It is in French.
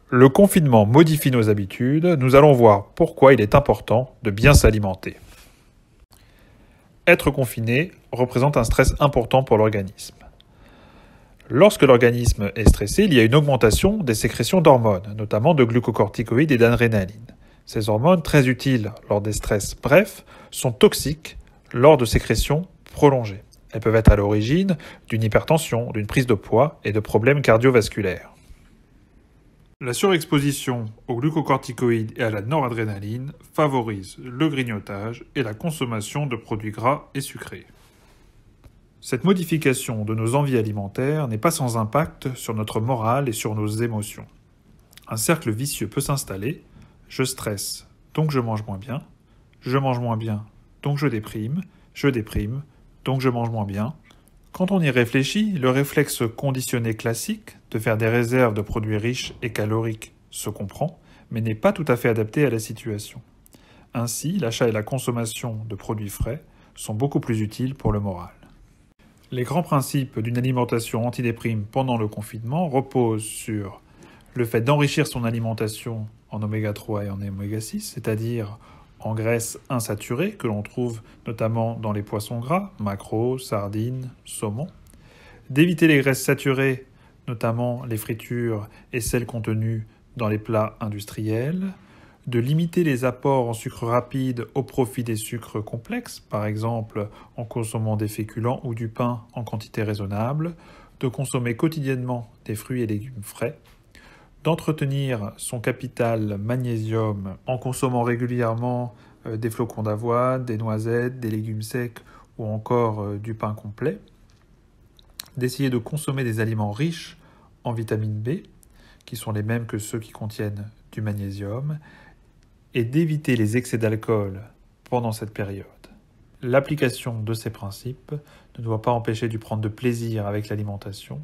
Le confinement modifie nos habitudes, nous allons voir pourquoi il est important de bien s'alimenter. Être confiné représente un stress important pour l'organisme. Lorsque l'organisme est stressé, il y a une augmentation des sécrétions d'hormones, notamment de glucocorticoïdes et d'adrénaline. Ces hormones, très utiles lors des stress brefs, sont toxiques lors de sécrétions prolongées. Elles peuvent être à l'origine d'une hypertension, d'une prise de poids et de problèmes cardiovasculaires. La surexposition aux glucocorticoïdes et à la noradrénaline favorise le grignotage et la consommation de produits gras et sucrés. Cette modification de nos envies alimentaires n'est pas sans impact sur notre morale et sur nos émotions. Un cercle vicieux peut s'installer. Je stresse, donc je mange moins bien. Je mange moins bien, donc je déprime, donc je mange moins bien. Quand on y réfléchit, le réflexe conditionné classique de faire des réserves de produits riches et caloriques se comprend, mais n'est pas tout à fait adapté à la situation. Ainsi, l'achat et la consommation de produits frais sont beaucoup plus utiles pour le moral. Les grands principes d'une alimentation antidéprime pendant le confinement reposent sur le fait d'enrichir son alimentation en oméga 3 et en oméga 6, c'est-à-dire en graisses insaturées que l'on trouve notamment dans les poissons gras, maquereaux, sardines, saumon, d'éviter les graisses saturées, notamment les fritures et celles contenues dans les plats industriels, de limiter les apports en sucre rapide au profit des sucres complexes, par exemple en consommant des féculents ou du pain en quantité raisonnable, de consommer quotidiennement des fruits et légumes frais, d'entretenir son capital magnésium en consommant régulièrement des flocons d'avoine, des noisettes, des légumes secs ou encore du pain complet, d'essayer de consommer des aliments riches en vitamine B, qui sont les mêmes que ceux qui contiennent du magnésium, et d'éviter les excès d'alcool pendant cette période. L'application de ces principes ne doit pas empêcher de prendre de plaisir avec l'alimentation